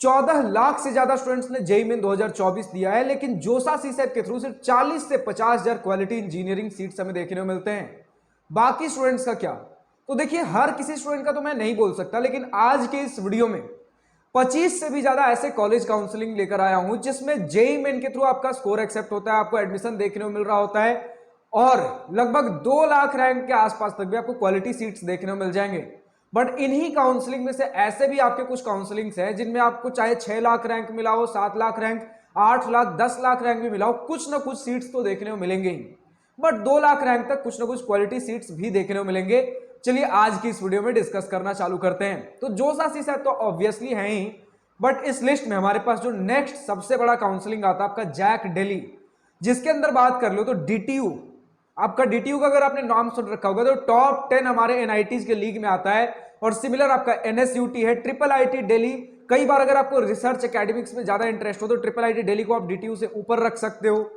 14 लाख से ज्यादा स्टूडेंट्स ने जेईई मेन 2024 दिया है, लेकिन जोसा सीसैट के थ्रू सिर्फ 40 से 50,000 क्वालिटी इंजीनियरिंग सीट्स हमें देखने को मिलते हैं। बाकी स्टूडेंट्स का क्या? तो देखिए, हर किसी स्टूडेंट का तो मैं नहीं बोल सकता, लेकिन आज के इस वीडियो में 25 से भी ज्यादा ऐसे कॉलेज काउंसलिंग लेकर आया हूं जिसमें जेईई मेन के थ्रू आपका स्कोर एक्सेप्ट होता है, आपको एडमिशन देखने को मिल रहा होता है और लगभग 2 लाख रैंक के आसपास तक भी आपको क्वालिटी सीट्स देखने को मिल जाएंगे। बट इन्हीं काउंसलिंग में से ऐसे भी आपके कुछ काउंसलिंग्स हैं जिनमें आपको चाहे 6 लाख रैंक मिला हो, 7 लाख रैंक, 8 लाख, 10 लाख रैंक भी मिला हो, कुछ ना कुछ सीट्स तो देखने को मिलेंगे ही। बट 2 लाख रैंक तक कुछ ना कुछ क्वालिटी सीट्स भी देखने को मिलेंगे। चलिए आज की इस वीडियो में डिस्कस करना चालू करते हैं। तो जोसा सीसैट तो ऑब्वियसली है ही, बट इस लिस्ट में हमारे पास जो नेक्स्ट सबसे बड़ा काउंसलिंग आता है आपका जैक दिल्ली, जिसके अंदर बात कर लो तो डीटीयू, आपका डीटीयू का अगर आपने नाम सुन रखा होगा तो टॉप 10 हमारे एनआईटीज के लीग में आता है। और सिमिलर आपका एनएसयूटी है, ट्रिपल आईटी दिल्ली। कई बार अगर आपको रिसर्च एकेडमिक्स में ज्यादा इंटरेस्ट हो तो ट्रिपल आईटी दिल्ली को आप डीटीयू से ऊपर रख सकते हो।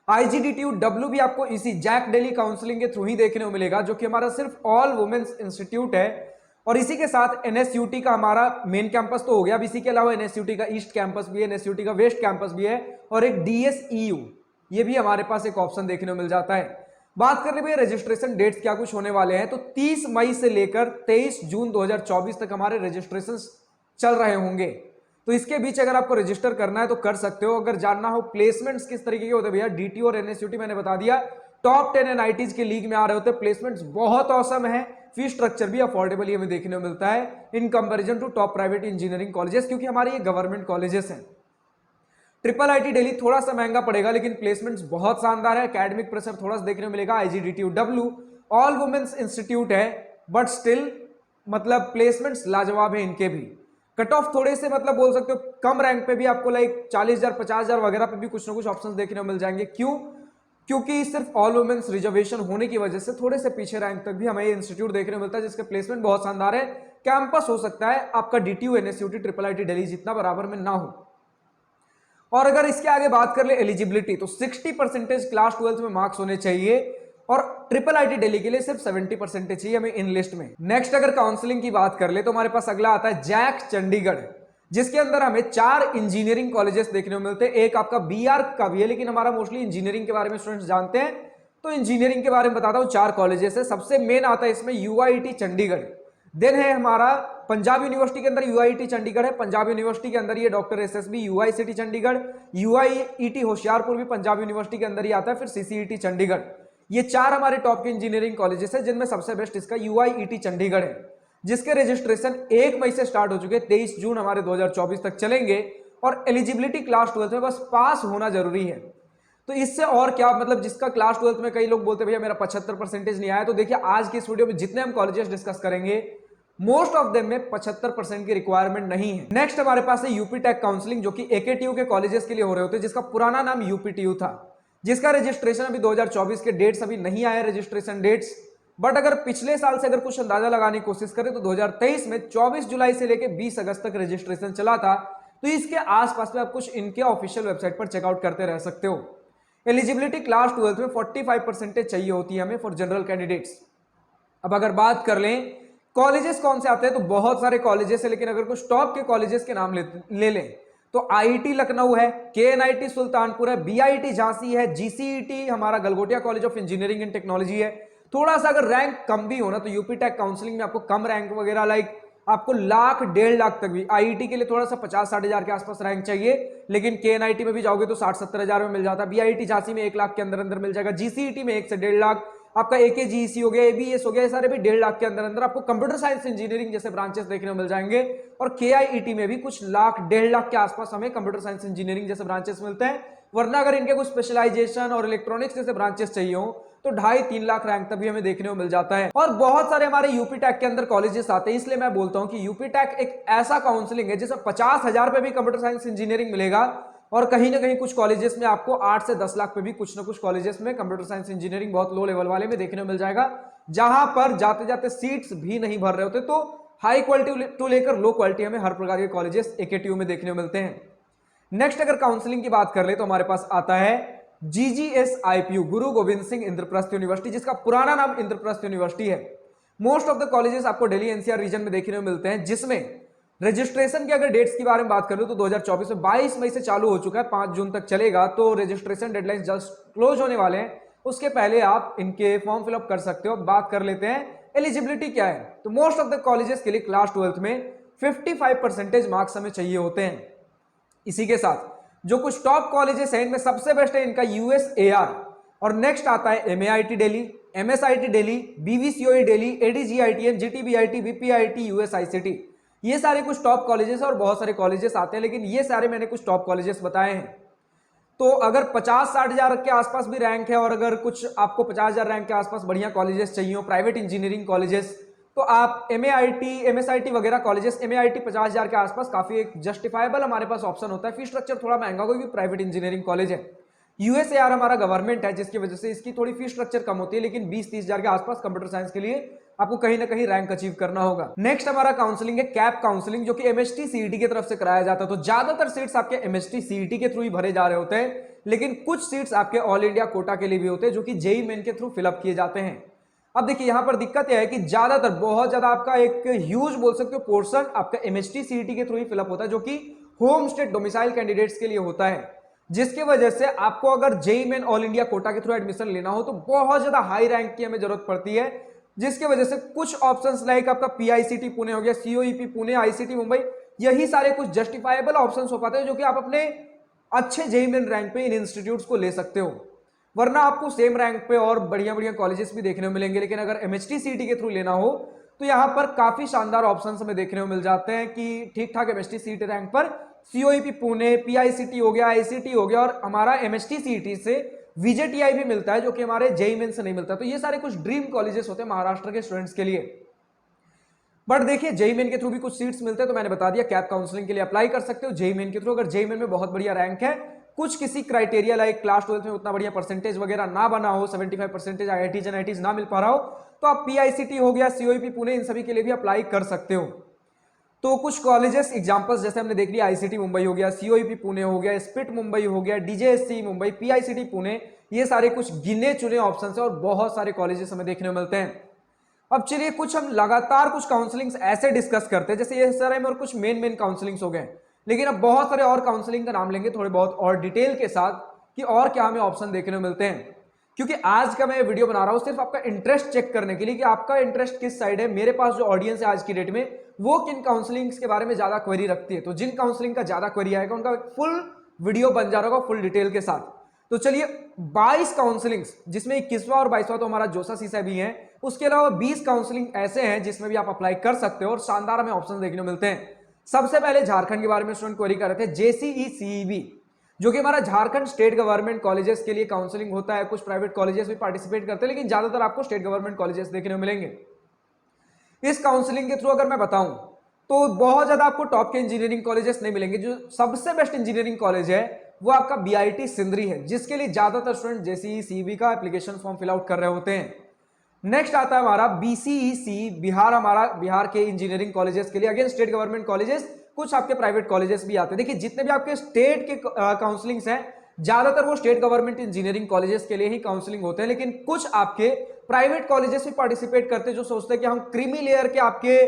आईजीडीटीयू डब्ल्यू भी आपको इसी जैक दिल्ली काउंसलिंग के थ्रू ही देखने को मिलेगा, जो कि हमारा सिर्फ ऑल वुमेन्स इंस्टीट्यूट है। और इसी के साथ एनएसयूटी का हमारा मेन कैंपस तो हो गया, अब इसी के अलावा एनएसयूटी का ईस्ट कैंपस भी है, एनएसयूटी का वेस्ट कैंपस भी है और एक डीएसईयू, ये भी हमारे पास एक ऑप्शन देखने को मिल जाता है। बात कर ले भैया रजिस्ट्रेशन डेट्स क्या कुछ होने वाले हैं, तो 30 मई से लेकर 23 जून 2024 तक हमारे रजिस्ट्रेशन चल रहे होंगे। तो इसके बीच अगर आपको रजिस्टर करना है तो कर सकते हो। अगर जानना हो प्लेसमेंट्स किस तरीके के होते हैं भैया, डीटीयू और एनएसयूटी मैंने बता दिया टॉप 10 एनआईटीज के लीग में आ रहे होते हैं। प्लेसमेंट्स बहुत औसम है, फी स्ट्रक्चर भी अफोर्डेबल हमें देखने को मिलता है in comparison to top private engineering colleges, क्योंकि हमारे ये गवर्नमेंट कॉलेजेस हैं। ट्रिपल आईटी दिल्ली थोड़ा सा महंगा पड़ेगा, लेकिन प्लेसमेंट्स बहुत शानदार है। एकेडमिक प्रेशर थोड़ा सा देखने को मिलेगा। आईजीडीटीयू डब्ल्यू ऑल वुमेन्स इंस्टीट्यूट है, बट स्टिल मतलब प्लेसमेंट्स लाजवाब है इनके भी। कट ऑफ थोड़े से मतलब बोल सकते हो कम रैंक पे भी आपको लाइक 40,000 50,000 वगैरह पे भी कुछ ना कुछ ऑप्शंस देखने को मिल जाएंगे। क्यों? क्योंकि सिर्फ ऑल वुमेन्स रिजर्वेशन होने की वजह से थोड़े से पीछे रैंक तक भी हमें इंस्टीट्यूट देखने को मिलता है, जिसके प्लेसमेंट बहुत शानदार है। कैंपस हो सकता है आपका DTU NSUT triple IT Delhi जितना बराबर में ना हो। और अगर इसके आगे बात कर ले एलिजिबिलिटी, तो 60% क्लास 12 में मार्क्स होने चाहिए और ट्रिपल आईटी दिल्ली के लिए सिर्फ 70% चाहिए हमें इन लिस्ट में। नेक्स्ट अगर काउंसलिंग की बात कर ले तो हमारे पास अगला आता है जैक चंडीगढ़, जिसके अंदर हमें 4 इंजीनियरिंग कॉलेजेस देखने को मिलते हैं। एक आपका बीआर का भी है, लेकिन हमारा मोस्टली इंजीनियरिंग के बारे में स्टूडेंट्स जानते हैं, तो इंजीनियरिंग के बारे में बताता हूं। 4 कॉलेजेस है। सबसे मेन आता है इसमें यूआईटी चंडीगढ़, देन है हमारा पंजाब यूनिवर्सिटी के अंदर यूआईटी चंडीगढ़ है, पंजाब यूनिवर्सिटी के अंदर ये doctor SSB UICT Chandigarh, UIET Hoshiarpur भी पंजाब यूनिवर्सिटी के अंदर ही आता है, फिर सीसीईटी चंडीगढ़। ये 4 हमारे टॉप के इंजीनियरिंग कॉलेजेस है, जिनमें सबसे बेस्ट इसका यूआईईटी चंडीगढ़ है, जिसके रजिस्ट्रेशन 1 मई से स्टार्ट हो चुके हैं, 23 जून हमारे 2024 तक चलेंगे। और एलिजिबिलिटी क्लास 12 में बस पास होना जरूरी है। तो इससे और क्या मतलब, जिसका क्लास 12 में कई लोग बोलते भैया मेरा 75% नहीं आया, तो देखिए आज की इस वीडियो में जितने हम कॉलेजेस डिस्कस करेंगे मोस्ट ऑफ देम में 75% की रिक्वायरमेंट नहीं है। नेक्स्ट हमारे पास है यूपी टेक काउंसलिंग, जो कि एकेटीयू के कॉलेजेस के लिए हो रहे होते हैं, जिसका पुराना नाम यूपीटीयू था, जिसका रजिस्ट्रेशन अभी 2024 के डेट्स अभी नहीं आए रजिस्ट्रेशन डेट्स। बट अगर पिछले साल से अगर कुछ अंदाजा लगाने की कोशिश करें तो 2023 में 24 जुलाई से लेकर 20 अगस्त तक रजिस्ट्रेशन चला था। तो इसके आसपास में आप कुछ इनके ऑफिशियल वेबसाइट पर चेकआउट करते रह सकते हो। एलिजिबिलिटी क्लास 12 में 45% चाहिए होती है हमें फॉर जनरल कैंडिडेट्स। अब अगर बात कर लें कॉलेजेस कौन से आते हैं, तो बहुत सारे कॉलेजेस है, लेकिन अगर कुछ टॉप के कॉलेजेस के नाम ले लें तो आईआईटी लखनऊ है, केएनआईटी सुल्तानपुर है, बीआईटी झांसी है, जीसीईटी हमारा Galgotia college of engineering and technology है। थोड़ा सा अगर रैंक कम भी हो ना तो यूपी टेक काउंसलिंग में आपको कम रैंक वगैरह लाइक आपको लाख 1.5 लाख तक भी, आईआईटी के लिए थोड़ा सा 50-60 हजार के आसपास रैंक चाहिए, लेकिन केएनआईटी में भी जाओगे तो 60-70 हजार में मिल जाता है। बीआईटी झांसी में 1 लाख के अंदर अंदर मिल जाएगा, जीसीईटी में 1 से 1.5 लाख, आपका एकेजीईसी हो गया, एबीएस हो गया, ये सारे भी 1.5 लाख के अंदर अंदर आपको कंप्यूटर साइंस इंजीनियरिंग जैसे ब्रांचेस देखने को मिल जाएंगे। और केआईईटी में भी कुछ लाख 1.5 लाख के आसपास हमें कंप्यूटर साइंस इंजीनियरिंग जैसे ब्रांचेस मिलते हैं। वरना अगर इनके कुछ स्पेशलाइजेशन और इलेक्ट्रॉनिक्स जैसे ब्रांचेस चाहिए हो तो 2.5-3 लाख रैंक तक भी हमें देखने को मिल जाता है। और बहुत सारे हमारे यूपी टेक के अंदर कॉलेजेस आते हैं, इसलिए मैं बोलता हूं कि यूपी टेक एक ऐसा काउंसलिंग है जिसमें 50,000 पे भी कंप्यूटर साइंस इंजीनियरिंग मिलेगा। और कहीं ना कहीं कुछ कॉलेजेस में आपको 8 से 10 लाख पे भी कुछ ना कुछ कॉलेजेस में कंप्यूटर साइंस इंजीनियरिंग बहुत लो लेवल वाले में देखने को मिल जाएगा, जहां पर जाते जाते सीट्स भी नहीं भर रहे होते। तो हाई क्वालिटी टू लेकर लो क्वालिटी हमें हर प्रकार के कॉलेजेस एकेटीयू में देखने को मिलते हैं। नेक्स्ट अगर काउंसलिंग की बात कर ले तो हमारे पास आता है जीजीएसआईपीयू, गुरु गोविंद सिंह इंद्रप्रस्थ यूनिवर्सिटी, जिसका पुराना नाम इंद्रप्रस्थ यूनिवर्सिटी है। मोस्ट ऑफ द कॉलेजेस आपको दिल्ली एनसीआर रीजन में देखने को मिलते हैं, जिसमें रजिस्ट्रेशन की अगर डेट्स की बारे में बात करें तो 2024 में 22 मई से चालू हो चुका है, 5 जून तक चलेगा। तो रजिस्ट्रेशन डेडलाइन जस्ट क्लोज होने वाले हैं, उसके पहले आप इनके फॉर्म फिलअप कर सकते हो। बात कर लेते हैं एलिजिबिलिटी क्या है। तो मोस्ट ऑफ द कॉलेजेस के लिए क्लास 12th में 55% मार्क्स हमें चाहिए होते हैं। इसी के साथ जो कुछ टॉप कॉलेजेस हैं इनमें सबसे बेस्ट है इनका यूएसएआर, और नेक्स्ट आता है एमएआईटी दिल्ली, एमएसआईटी दिल्ली, बीवीसीओई दिल्ली, एडीजीआईटीएम, जीटीबीआईटी, बीपीआईटी, यूएसआईसीटी। ये सारे कुछ टॉप कॉलेजेस और बहुत सारे कॉलेजेस आते हैं, लेकिन ये सारे मैंने कुछ टॉप कॉलेजेस बताए हैं। तो अगर 50-60 हजार के आसपास भी रैंक है और अगर कुछ आपको 50,000 रैंक के आसपास बढ़िया कॉलेजेस चाहिए हो, प्राइवेट इंजीनियरिंग कॉलेजेस, तो आप एमएआईटी, एमएसआईटी वगैरह कॉलेजेस, एमएआईटी 50,000 के आसपास काफी एक जस्टिफाइबल हमारे पास ऑप्शन होता है। फी स्ट्रक्चर थोड़ा महंगा क्योंकि प्राइवेट इंजीनियरिंग कॉलेज है। यूएसएआर हमारा गवर्नमेंट है जिसकी वजह से इसकी थोड़ी फी स्ट्रक्चर कम होती है, लेकिन 20-30 हजार के आसपास कंप्यूटर साइंस के लिए आपको कहीं ना कहीं रैंक अचीव करना होगा। नेक्स्ट हमारा काउंसलिंग है कैप काउंसलिंग, जो कि एमएसटी सीईटी की तरफ से कराया जाता है। तो ज्यादातर सीट्स आपके एमएसटी सीईटी के थ्रू ही भरे जा रहे होते हैं, लेकिन कुछ सीट्स आपके ऑल इंडिया कोटा के लिए भी होते हैं जो कि जेई मेन के थ्रू फिलअप किए जाते हैं। अब देखिए यहां पर दिक्कत यह है कि ज्यादातर बहुत ज्यादा आपका एक ह्यूज बोल सकते हो पोर्शन आपका एमएसटी सीईटी के थ्रू ही फिलअप होता है, जो कि होम स्टेट डोमिसाइल कैंडिडेट्स के लिए होता है, जिसकी वजह से आपको अगर JEE main all India quota के थ्रू एडमिशन लेना हो तो बहुत ज्यादा हाई रैंक की हमें जरूरत पड़ती है, जिसकी वजह से कुछ ऑप्शंस लाइक आपका पीआईसीटी पुणे हो गया, सीओईपी पुणे, आईसीटी मुंबई, यही सारे कुछ जस्टिफाइबल ऑप्शंस हो पाते हैं जो कि आप अपने अच्छे जेई मेन रैंक पे इन इंस्टीट्यूट्स को ले सकते हो। वरना आपको सेम रैंक पे और बढ़िया बढ़िया कॉलेजेस भी देखने को मिलेंगे, लेकिन अगर एमएचटी सीईटी के थ्रू लेना हो तो यहाँ पर काफी शानदार ऑप्शंस हमें देखने को मिल जाते हैं कि ठीक ठाक एमएचटी सीईटी रैंक पर सीओईपी पुणे, पीआईसीटी हो गया, आईसीटी हो गया, और हमारा एमएचटी सीईटी से विजेटीआई भी मिलता है जो कि हमारे जेई मेन से नहीं मिलता। तो ये सारे कुछ ड्रीम कॉलेजेस होते हैं महाराष्ट्र के स्टूडेंट्स के लिए। बट देखिए जेई मेन के थ्रू भी कुछ सीट्स मिलते हैं, तो मैंने बता दिया कैप काउंसलिंग के लिए अप्लाई कर सकते हो जेई मेन के थ्रू। अगर जेई मेन में बहुत बढ़िया रैंक है, कुछ किसी क्राइटेरिया लाइक क्लास 12 में उतना बढ़िया परसेंटेज वगैरह ना बना हो, 75% आईआईटीज एनआईटीज ना मिल पा रहा हो, तो आप पीआईसीटी हो गया, सीओईपी पुणे, इन सभी के लिए भी अप्लाई कर सकते हो। तो कुछ कॉलेजेस एग्जांपल्स जैसे हमने देख लिया, आईसीटी मुंबई हो गया, सीओईपी पुणे हो गया, स्पिट मुंबई हो गया, डीजेएससी मुंबई, पीआईसीटी पुणे, ये सारे कुछ गिने चुने ऑप्शंस है और बहुत सारे कॉलेजेस हमें देखने को मिलते हैं। अब चलिए कुछ हम लगातार कुछ काउंसलिंग्स ऐसे डिस्कस करते हैं, जैसे ये सारे में और कुछ मेन काउंसलिंग्स हो गए, लेकिन अब बहुत सारे और काउंसलिंग का नाम लेंगे थोड़े बहुत और डिटेल के साथ कि और क्या हमें ऑप्शन देखने को मिलते हैं। क्योंकि आज का मैं वीडियो बना रहा हूं सिर्फ आपका इंटरेस्ट चेक करने के लिए कि आपका इंटरेस्ट किस साइड है। मेरे पास जो ऑडियंस है आज की डेट में वो किन काउंसलिंग्स के बारे में ज्यादा क्वेरी रखती है, तो जिन काउंसलिंग का ज्यादा क्वेरी आएगा उनका फुल वीडियो बन जा रहा होगा फुल डिटेल के साथ। तो चलिए 22 काउंसलिंग्स, जिसमें 21वां और 22वां तो हमारा जोसा सीसा भी है, उसके अलावा 20 काउंसलिंग ऐसे हैं जिसमें भी आप अप्लाई कर सकते हो और शानदार हमें ऑप्शन देखने को मिलते हैं। सबसे पहले झारखंड के बारे में स्टूडेंट क्वेरी कर रहे थे, जेसीई सीईबी, जो कि हमारा झारखंड स्टेट गवर्नमेंट कॉलेजेस के लिए काउंसलिंग होता है। कुछ प्राइवेट कॉलेजेस भी पार्टिसिपेट करते हैं, लेकिन ज्यादातर आपको स्टेट गवर्नमेंट कॉलेजेस देखने को मिलेंगे। इस काउंसलिंग के थ्रू अगर मैं बताऊं तो बहुत ज्यादा आपको टॉप के इंजीनियरिंग कॉलेजेस नहीं मिलेंगे। जो सबसे बेस्ट इंजीनियरिंग कॉलेज है वो आपका बीआईटी सिंदरी है, जिसके लिए ज्यादातर स्टूडेंट जेसीई सीईबी का एप्लीकेशन फॉर्म फिल आउट कर रहे होते हैं। नेक्स्ट आता है हमारा बीसीईसी बिहार, हमारा बिहार के इंजीनियरिंग कॉलेजेस के लिए, अगेन स्टेट गवर्नमेंट कॉलेजेस, कुछ आपके प्राइवेट कॉलेजेस भी आते हैं। देखिए जितने भी आपके स्टेट के काउंसलिंग्स हैं ज्यादातर वो स्टेट गवर्नमेंट इंजीनियरिंग कॉलेजेस के लिए ही काउंसलिंग होते हैं, लेकिन कुछ आपके प्राइवेट कॉलेजेस भी पार्टिसिपेट करते हैं जो सोचते हैं कि हम क्रीमी लेयर के आपके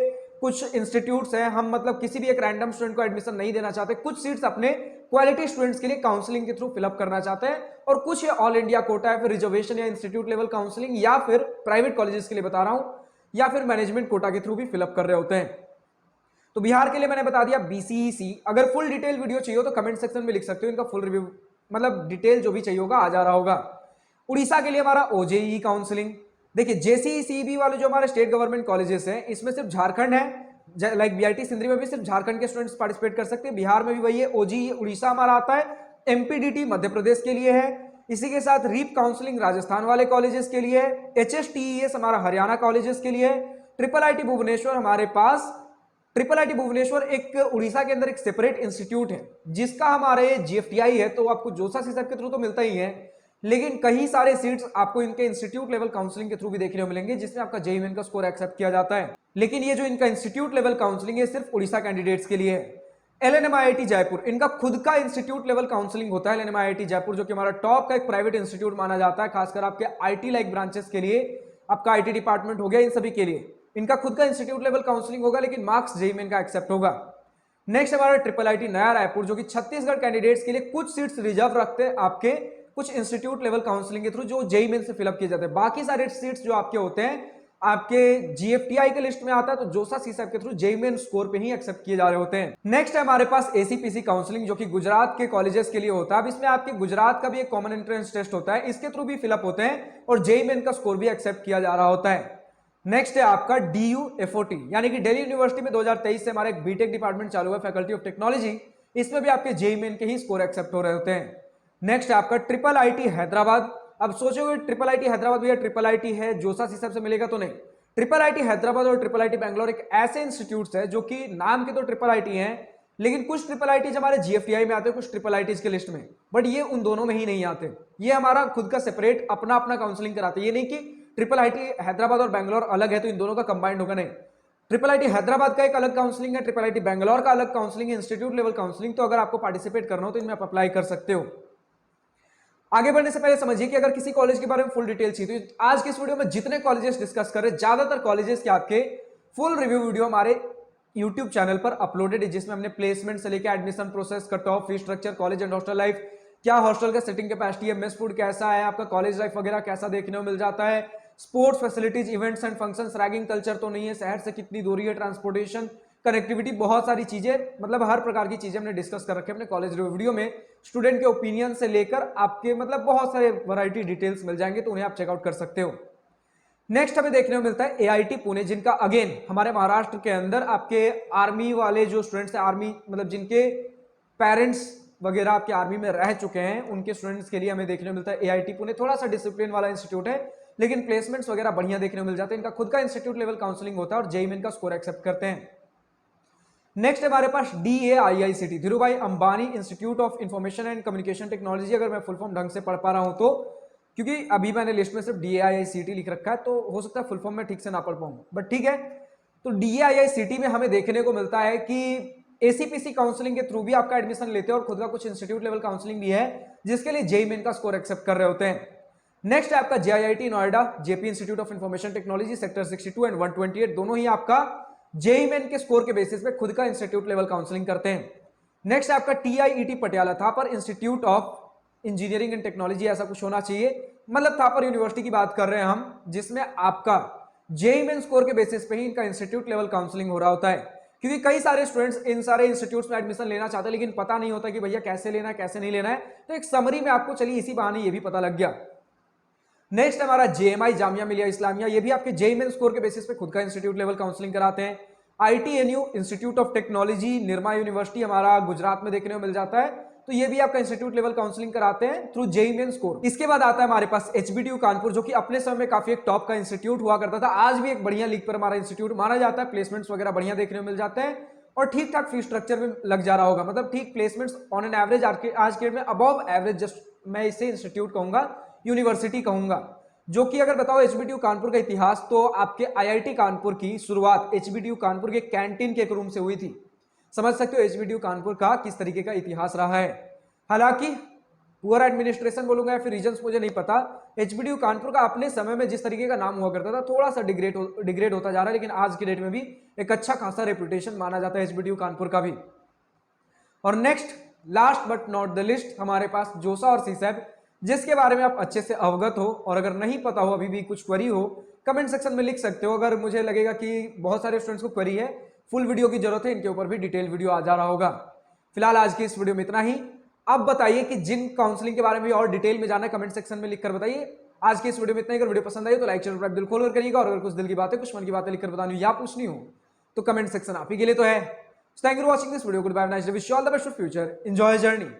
कुछ इंस्टीट्यूट्स हैं, हम मतलब किसी भी एक रैंडम स्टूडेंट को एडमिशन नहीं देना चाहते, कुछ सीट्स अपने क्वालिटी स्टूडेंट्स के लिए काउंसलिंग के थ्रू फिलअप करना चाहते हैं, और कुछ ये ऑल इंडिया कोटा है, फिर रिजर्वेशन या इंस्टीट्यूट लेवल काउंसलिंग, या फिर प्राइवेट कॉलेजेस के लिए बता रहा हूं, या फिर मैनेजमेंट कोटा के थ्रू भी फिलअप कर रहे होते हैं। तो बिहार के लिए मैंने बता दिया बीसीईसी। अगर फुल डिटेल वीडियो चाहिए हो तो कमेंट सेक्शन में लिख सकते हो, इनका फुल रिव्यू मतलब डिटेल जो भी चाहिए होगा आ जा रहा होगा। उड़ीसा के लिए हमारा ओजेई काउंसलिंग। देखिए जेसीई सीईबी वाले जो हमारे स्टेट गवर्नमेंट कॉलेजेस हैं इसमें सिर्फ झारखंड है, लाइक बीआईटी सिंदरी में भी सिर्फ झारखंड के स्टूडेंट्स पार्टिसिपेट कर सकते हैं, बिहार में भी वही है, ओजेई उड़ीसा हमारा आता है, एमपीडीटी मध्य प्रदेश के लिए है, इसी के साथ रीप काउंसलिंग राजस्थान वाले कॉलेजेस के लिए है, एचएसटीईएस हमारा हरियाणा कॉलेजेस के लिए है, ट्रिपल आईटी भुवनेश्वर हमारे पास, ट्रिपल आईटी भुवनेश्वर एक उड़ीसा के अंदर एक सेपरेट इंस्टीट्यूट है जिसका हमारे जीएफटीआई है, तो आपको जोसा सीसैट के थ्रू तो मिलता ही है, लेकिन कई सारे सीट्स आपको इनके इंस्टीट्यूट लेवल काउंसलिंग के थ्रू भी देखने को मिलेंगे जिसमें आपका जेईई मेन का स्कोर एक्सेप्ट किया जाता है। लेकिन ये जो इनका इंस्टीट्यूट लेवल काउंसलिंग है सिर्फ उड़ीसा कैंडिडेट्स के लिए है। एलएनएमआईआईटी जयपुर, इनका खुद का इंस्टीट्यूट लेवल काउंसलिंग होता है एलएनएमआईआईटी जयपुर, जो कि हमारा टॉप का एक प्राइवेट इंस्टीट्यूट माना जाता है, खासकर आपके आईटी लाइक ब्रांचेस के लिए, आपका आईटी डिपार्टमेंट हो गया, इन सभी के लिए इनका खुद का इंस्टीट्यूट लेवल काउंसलिंग होगा, लेकिन मार्क्स जेईई मेन का एक्सेप्ट होगा। नेक्स्ट हमारा ट्रिपल आईटी नया रायपुर, जो कि छत्तीसगढ़ कैंडिडेट्स के लिए कुछ सीट्स रिजर्व रखते हैं आपके कुछ इंस्टीट्यूट लेवल काउंसलिंग के थ्रू, जो जेईई मेन से फिलअप किए जाते हैं। बाकी सारे सीट्स जो आपके होते हैं आपके जीएफटीआई के लिस्ट में आता है, तो जोसा सीसैप के थ्रू जेईई मेन स्कोर पे ही एक्सेप्ट किए जा रहे होते हैं। नेक्स्ट है हमारे पास एसीपीसी काउंसलिंग, जो कि गुजरात के कॉलेजेस के लिए होता है। अब इसमें आपके गुजरात का भी एक कॉमन एंट्रेंस टेस्ट होता है, इसके थ्रू भी फिलअप होते हैं और जेईई मेन का स्कोर भी एक्सेप्ट किया जा रहा होता है। नेक्स्ट है आपका DUFOT, यानी कि दिल्ली यूनिवर्सिटी में 2023 से हमारा एक बीटेक डिपार्टमेंट चालू है, फैकल्टी ऑफ टेक्नोलॉजी। इसमें भी आपके जेईई मेन के ही स्कोर एक्सेप्ट हो रहे होते हैं। नेक्स्ट है आपका ट्रिपल आईटी हैदराबाद। अब सोचोगे ट्रिपल आईटी हैदराबाद भैया ट्रिपल आईटी है, जोसा सीसैप से मिलेगा? तो नहीं। ट्रिपल आईटी हैदराबाद और ट्रिपल आईटी बैंगलोर एक ऐसे इंस्टीट्यूट्स है जो कि नाम के तो ट्रिपल आईटी हैं, लेकिन कुछ ट्रिपल आईटीज हमारे जीएफटीआई में आते हैं, कुछ ट्रिपल आईटीज के लिस्ट में, बट ये उन दोनों में ही नहीं आते। ये हमारा खुद का सेपरेट अपना अपना काउंसलिंग कराते हैं। ये नहीं कि ट्रिपल आईटी हैदराबाद और बैंगलोर अलग है तो इन दोनों का कंबाइंड होगा, नहीं। ट्रिपल आईटी हैदराबाद का एक अलग काउंसलिंग है, ट्रिपल आईटी बैंगलोर का अलग काउंसलिंग है, इंस्टीट्यूट लेवल काउंसलिंग। तो अगर आपको पार्टिसिपेट करना हो तो इनमें आप अप्लाई कर सकते हो। आगे बढ़ने से पहले समझिए कि अगर किसी कॉलेज के बारे में फुल डिटेल चाहिए तो आज के इस वीडियो में जितने कॉलेजेस डिस्कस कर रहे हैं, ज्यादातर कॉलेजेस के आपके फुल रिव्यू वीडियो हमारे यूट्यूब चैनल पर अपलोडेड है, जिसमें हमने प्लेसमेंट से लेकर admission process, cut off, fee structure, college and hostel life, क्या हॉस्टल का सिटिंग कैपेसिटी है, मेस फूड कैसा है, आपका कॉलेज लाइफ वगैरह कैसा देखने को मिल जाता है, sports facilities, events and functions, ragging culture तो नहीं है, शहर से कितनी दूरी है, ट्रांसपोर्टेशन, कनेक्टिविटी, बहुत सारी चीजें, मतलब हर प्रकार की चीजें हमने डिस्कस कर रखे हैं अपने कॉलेज रिव्यू वीडियो में। स्टूडेंट के ओपिनियन से लेकर आपके मतलब बहुत सारे वैरायटी डिटेल्स मिल जाएंगे, तो उन्हें आप चेकआउट कर सकते हो। नेक्स्ट हमें देखने को मिलता है एआईटी पुणे, जिनका अगेन हमारे महाराष्ट्र के अंदर आपके आर्मी वाले जो स्टूडेंट्स हैं, आर्मी मतलब जिनके पेरेंट्स वगैरह आपके आर्मी में रह चुके हैं, उनके स्टूडेंट्स के लिए हमें देखने को मिलता है एआईटी पुणे। थोड़ा सा डिसिप्लिन वाला इंस्टीट्यूट है, लेकिन प्लेसमेंट्स वगैरह बढ़िया देखने को मिल जाते हैं। इनका खुद का इंस्टीट्यूट लेवल काउंसलिंग होता है और जेईई मेन का स्कोर एक्सेप्ट करते हैं। नेक्स्ट हमारे पास DAIICT, Dhirubhai Ambani institute of information and communication technology. अगर मैं फुल फॉर्म ढंग से पढ़ पा रहा हूं तो, क्योंकि अभी मैंने लिस्ट में सिर्फ DAIICT लिख रखा है, तो हो सकता है फुल फॉर्म में ठीक से ना पढ़ पाऊं, बट ठीक है। तो DAIICT में हमें देखने को मिलता है कि एसीपीसी काउंसलिंग के थ्रू भी आपका एडमिशन लेते हैं और खुद का कुछ इंस्टीट्यूट लेवल काउंसलिंग भी है, जिसके लिए जेईई मेन का स्कोर एक्सेप्ट कर रहे होते हैं। नेक्स्ट है आपका JIIT Noida, JP institute of information technology, sector 62 and 128, दोनों ही आपका जेईई मेन के स्कोर के बेसिस पे खुद का इंस्टीट्यूट लेवल काउंसलिंग करते हैं। नेक्स्ट आपका TIET Patiala, Thapar institute of engineering and technology, ऐसा कुछ होना चाहिए, मतलब थापर यूनिवर्सिटी की बात कर रहे हैं हम, जिसमें आपका जेईई मेन स्कोर के बेसिस पे ही इनका इंस्टीट्यूट लेवल काउंसलिंग हो रहा होता है। क्योंकि कई सारे स्टूडेंट्स इन सारे इंस्टीट्यूट्स में एडमिशन लेना चाहते हैं, लेकिन पता नहीं होता कि भैया कैसे लेना है कैसे नहीं लेना है, तो एक समरी में आपको चलिए इसी बहाने ये भी पता लग गया। नेक्स्ट हमारा JMI, जामिया मिलिया इस्लामिया, ये भी आपके जेईई मेन स्कोर के बेसिस पे खुद का इंस्टीट्यूट लेवल काउंसलिंग कराते हैं। ITNU institute of technology, Nirma university हमारा गुजरात में देखने को मिल जाता है, तो ये भी आपका इंस्टीट्यूट लेवल काउंसलिंग कराते हैं थ्रू जेईई मेन स्कोर। इसके बाद आता है हमारे पास HBTU कानपुर, जो कि अपने समय में काफी एक टॉप का इंस्टीट्यूट हुआ करता था, आज भी एक बढ़िया लीग पर हमारा इंस्टीट्यूट माना जाता है, प्लेसमेंट्स वगैरह बढ़िया देखने को मिल जाते हैं और ठीक ठाक फी स्ट्रक्चर में लग जा रहा होगा, मतलब ठीक प्लेसमेंट्स ऑन एन एवरेज आज के डेट में अबव एवरेज, जस्ट मैं इसे इंस्टीट्यूट कहूंगा, यूनिवर्सिटी कहूंगा। जो कि अगर बताओ HBTU कानपुर का इतिहास, तो आपके IIT कानपुर की शुरुआत HBTU कानपुर के कैंटीन के एक रूम से हुई थी। समझ सकते हो HBTU कानपुर का किस तरीके का इतिहास रहा है। हालांकि पुअर एडमिनिस्ट्रेशन बोलूंगा या फिर रीजंस मुझे नहीं पता, HBTU कानपुर का अपने समय में जिस तरीके का नाम हुआ करता था, थोड़ा सा डिग्रेड होता जा रहा है, लेकिन आज की डेट में भी एक अच्छा खासा रेपुटेशन माना जाता है HBTU कानपुर का भी। और next last but not the list हमारे पास जोसा और सीसैप, जिसके बारे में आप अच्छे से अवगत हो, और अगर नहीं पता हो, अभी भी कुछ क्वेरी हो, कमेंट सेक्शन में लिख सकते हो। अगर मुझे लगेगा कि बहुत सारे स्टूडेंट्स को क्वेरी है, फुल वीडियो की जरूरत है, इनके ऊपर भी डिटेल वीडियो आ जा रहा होगा। फिलहाल आज की इस वीडियो में इतना ही। अब बताइए कि जिन काउंसलिंग के बारे में और डिटेल में जाना है, कमेंट सेक्शन में लिखकर बताइए। आज की इस वीडियो में इतना ही। अगर वीडियो पसंद आई तो लाइक शेयर दिल खोलकर करिएगा, और अगर कुछ दिल की बातें, कुछ मन की बातें लिखकर बतानी या पूछनी हो तो कमेंट सेक्शन आप ही के लिए तो है। Thank you for watching this video, good bye, nice day, wish you all the best for future, enjoy journey.